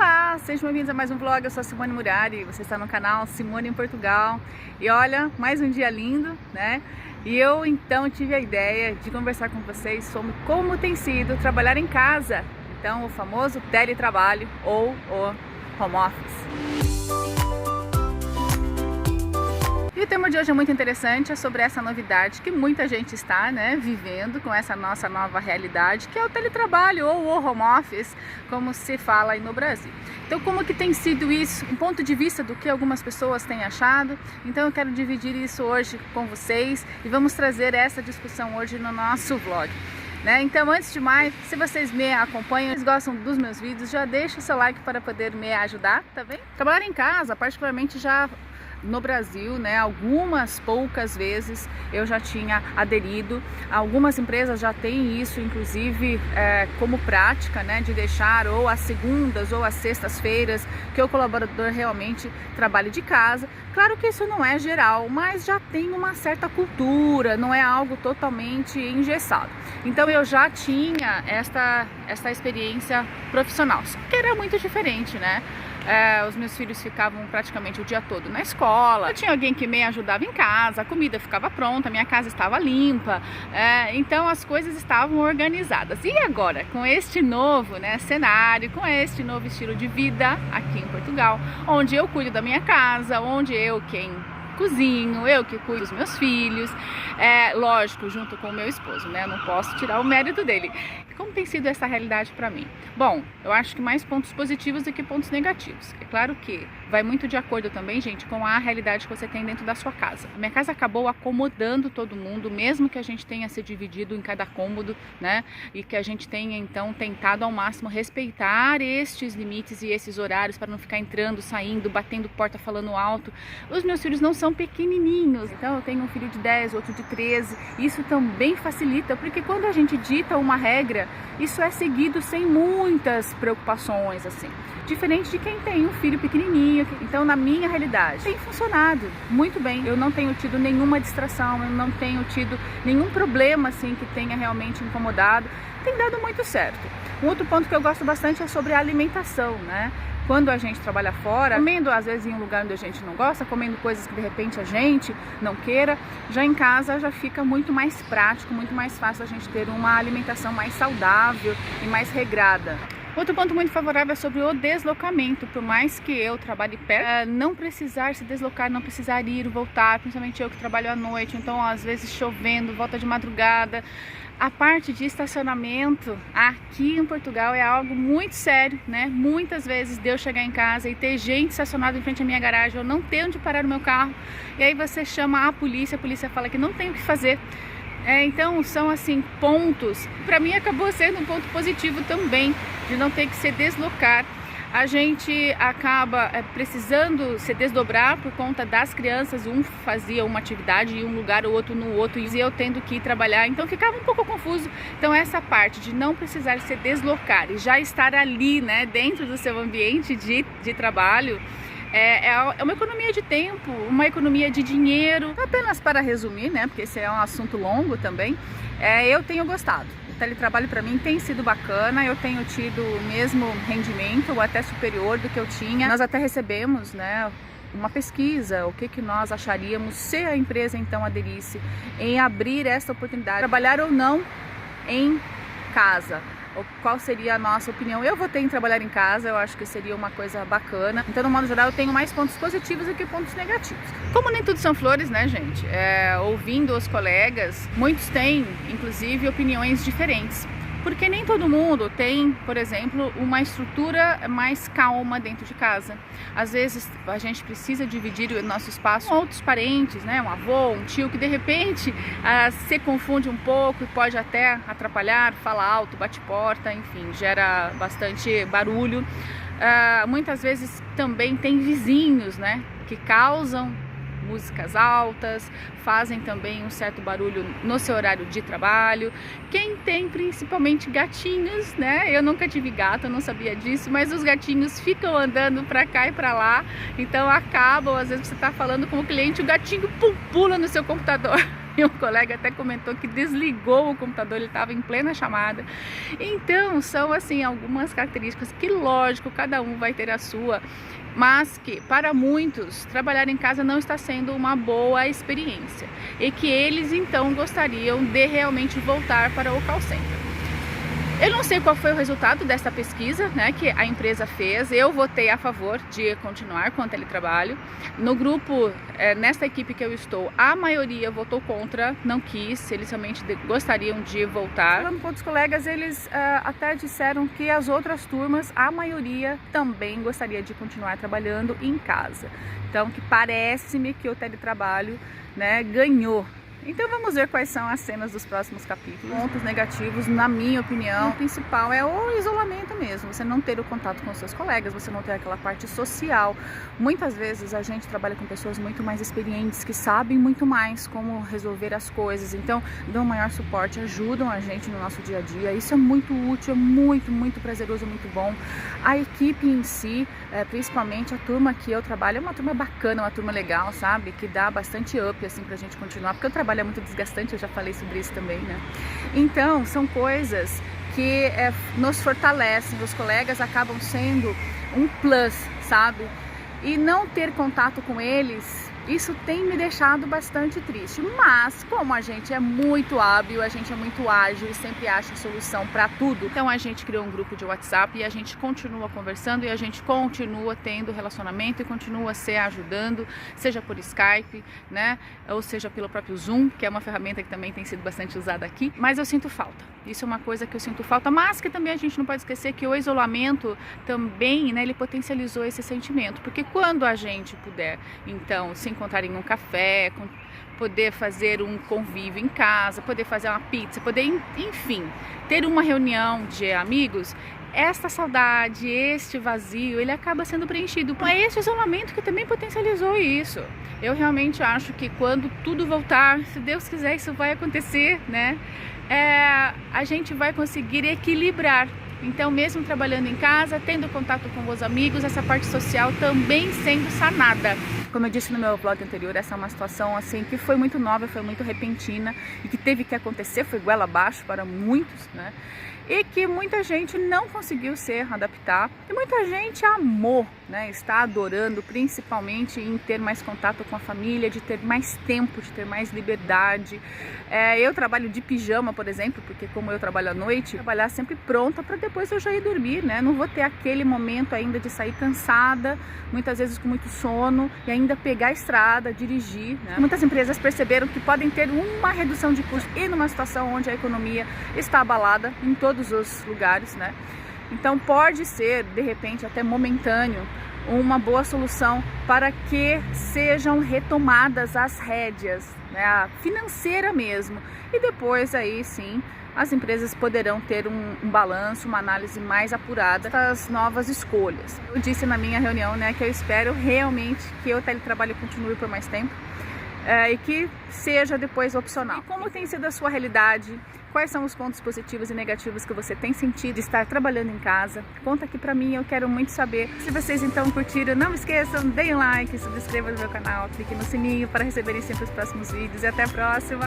Olá, sejam bem-vindos a mais um vlog. Eu sou a Simone Murari, você está no canal Simone em Portugal. E olha, mais um dia lindo, né? E eu então tive a ideia de conversar com vocês sobre como tem sido trabalhar em casa. Então, o famoso teletrabalho ou o home office. E o tema de hoje é muito interessante, é sobre essa novidade que muita gente está, vivendo com essa nossa nova realidade, que é o teletrabalho ou o home office, como se fala aí no Brasil. Então, como que tem sido isso, um ponto de vista do que algumas pessoas têm achado? Então, eu quero dividir isso hoje com vocês e vamos trazer essa discussão hoje no nosso vlog. Então, antes de mais, se vocês me acompanham, vocês gostam dos meus vídeos, já deixa o seu like para poder me ajudar, tá bem? Trabalhar em casa, particularmente já no Brasil, algumas poucas vezes eu já tinha aderido. Algumas empresas já têm isso, inclusive, como prática, de deixar ou às segundas ou às sextas-feiras que o colaborador realmente trabalhe de casa. Claro que isso não é geral, mas já tem uma certa cultura, não é algo totalmente engessado. Então eu já tinha esta experiência profissional, só que era muito diferente, os meus filhos ficavam praticamente o dia todo na escola, eu tinha alguém que me ajudava em casa, a comida ficava pronta, a minha casa estava limpa, então as coisas estavam organizadas. E agora, com este novo cenário, com este novo estilo de vida aqui em Portugal, onde eu cuido da minha casa, onde eu quem cozinho, eu que cuido dos meus filhos, lógico, junto com o meu esposo, não posso tirar o mérito dele. Como tem sido essa realidade para mim? Bom, eu acho que mais pontos positivos do que pontos negativos. É claro que vai muito de acordo também, gente, com a realidade que você tem dentro da sua casa. A minha casa acabou acomodando todo mundo, mesmo que a gente tenha se dividido em cada cômodo, e que a gente tenha, então, tentado ao máximo respeitar estes limites e esses horários para não ficar entrando, saindo, batendo porta, falando alto. Os meus filhos não são pequenininhos, então eu tenho um filho de 10, outro de 13, isso também facilita, porque quando a gente dita uma regra, isso é seguido sem muitas preocupações, assim, diferente de quem tem um filho pequenininho. Então, na minha realidade, tem funcionado muito bem. Eu não tenho tido nenhuma distração, eu não tenho tido nenhum problema, assim, que tenha realmente incomodado. Tem dado muito certo. Um outro ponto que eu gosto bastante é sobre a alimentação, Quando a gente trabalha fora, comendo às vezes em um lugar onde a gente não gosta, comendo coisas que de repente a gente não queira, já em casa já fica muito mais prático, muito mais fácil a gente ter uma alimentação mais saudável e mais regrada. Outro ponto muito favorável é sobre o deslocamento. Por mais que eu trabalhe perto, não precisar se deslocar, não precisar ir, voltar, principalmente eu que trabalho à noite, então às vezes chovendo, volta de madrugada. A parte de estacionamento aqui em Portugal é algo muito sério, Muitas vezes de eu chegar em casa e ter gente estacionada em frente à minha garagem, eu não tenho onde parar o meu carro, e aí você chama a polícia fala que não tem o que fazer. Então são assim pontos, para mim acabou sendo um ponto positivo também, de não ter que se deslocar. A gente acaba precisando se desdobrar por conta das crianças, um fazia uma atividade em um lugar, o outro no outro, e eu tendo que ir trabalhar, então ficava um pouco confuso. Então essa parte de não precisar se deslocar e já estar ali, dentro do seu ambiente de trabalho, é uma economia de tempo, uma economia de dinheiro. Apenas para resumir, porque esse é um assunto longo também, eu tenho gostado. O teletrabalho para mim tem sido bacana, eu tenho tido o mesmo rendimento ou até superior do que eu tinha. Nós até recebemos, uma pesquisa, o que nós acharíamos se a empresa então aderisse em abrir essa oportunidade, trabalhar ou não em casa. Qual seria a nossa opinião? Eu votei em trabalhar em casa, eu acho que seria uma coisa bacana. Então, no modo geral, eu tenho mais pontos positivos do que pontos negativos. Como nem tudo são flores, gente? Ouvindo os colegas, muitos têm, inclusive, opiniões diferentes. Porque nem todo mundo tem, por exemplo, uma estrutura mais calma dentro de casa. Às vezes a gente precisa dividir o nosso espaço com outros parentes, um avô, um tio, que de repente se confunde um pouco e pode até atrapalhar, fala alto, bate porta, enfim, gera bastante barulho. Muitas vezes também tem vizinhos, que causam músicas altas, fazem também um certo barulho no seu horário de trabalho. Quem tem principalmente gatinhos, eu nunca tive gato, eu não sabia disso, mas os gatinhos ficam andando pra cá e pra lá, então acabam, às vezes você tá falando com o cliente, o gatinho pula no seu computador. E um colega até comentou que desligou o computador, ele estava em plena chamada. Então, são assim algumas características que, lógico, cada um vai ter a sua, mas que para muitos trabalhar em casa não está sendo uma boa experiência e que eles então gostariam de realmente voltar para o call center. Eu não sei qual foi o resultado dessa pesquisa, né, que a empresa fez. Eu votei a favor de continuar com o teletrabalho. No grupo, nesta equipe que eu estou, a maioria votou contra, não quis, eles realmente gostariam de voltar. Falando com outros colegas, eles até disseram que as outras turmas, a maioria também gostaria de continuar trabalhando em casa. Então, que parece-me que o teletrabalho, né, ganhou. Então vamos ver quais são as cenas dos próximos capítulos. Pontos negativos, na minha opinião, o principal é o isolamento mesmo. Você não ter o contato com os seus colegas, você não ter aquela parte social. Muitas vezes a gente trabalha com pessoas muito mais experientes, que sabem muito mais como resolver as coisas. Então dão maior suporte, ajudam a gente no nosso dia a dia. Isso é muito útil, é muito prazeroso, muito bom. A equipe em si, principalmente a turma que eu trabalho, é uma turma bacana, uma turma legal, sabe? Que dá bastante up assim pra gente continuar, porque eu trabalho é muito desgastante, eu já falei sobre isso também, né? Então, são coisas que nos fortalecem, os colegas acabam sendo um plus, sabe? E não ter contato com eles, isso tem me deixado bastante triste, mas como a gente é muito hábil, a gente é muito ágil e sempre acha solução para tudo, então a gente criou um grupo de WhatsApp e a gente continua conversando e a gente continua tendo relacionamento e continua se ajudando, seja por Skype, né, ou seja pelo próprio Zoom, que é uma ferramenta que também tem sido bastante usada aqui, mas eu sinto falta, isso é uma coisa que eu sinto falta, mas que também a gente não pode esquecer que o isolamento também, né, ele potencializou esse sentimento, porque quando a gente puder, então, se encontrar em um café, poder fazer um convívio em casa, poder fazer uma pizza, poder, enfim, ter uma reunião de amigos, esta saudade, este vazio, ele acaba sendo preenchido. É esse isolamento que também potencializou isso. Eu realmente acho que quando tudo voltar, se Deus quiser, isso vai acontecer, né? A gente vai conseguir equilibrar. Então, mesmo trabalhando em casa, tendo contato com os amigos, essa parte social também sendo sanada. Como eu disse no meu vlog anterior, essa é uma situação assim que foi muito nova, foi muito repentina e que teve que acontecer, foi goela abaixo para muitos, né? E que muita gente não conseguiu se adaptar e muita gente amou, né? Está adorando, principalmente em ter mais contato com a família, de ter mais tempo, de ter mais liberdade. Eu trabalho de pijama, por exemplo, porque como eu trabalho à noite, trabalhar sempre pronta para depois eu já ir dormir, né? Não vou ter aquele momento ainda de sair cansada, muitas vezes com muito sono e ainda pegar a estrada, dirigir, né? Muitas empresas perceberam que podem ter uma redução de custo e numa situação onde a economia está abalada em todos os lugares, né? Então pode ser, de repente, até momentâneo, uma boa solução para que sejam retomadas as rédeas, né, a financeira mesmo, e depois aí sim as empresas poderão ter um balanço, uma análise mais apurada das novas escolhas. Eu disse na minha reunião, né, que eu espero realmente que o teletrabalho continue por mais tempo e que seja depois opcional. E como tem sido a sua realidade? Quais são os pontos positivos e negativos que você tem sentido de estar trabalhando em casa? Conta aqui pra mim, eu quero muito saber. Se vocês então curtiram, não esqueçam, deem um like, se inscrevam no meu canal, clique no sininho para receberem sempre os próximos vídeos e até a próxima!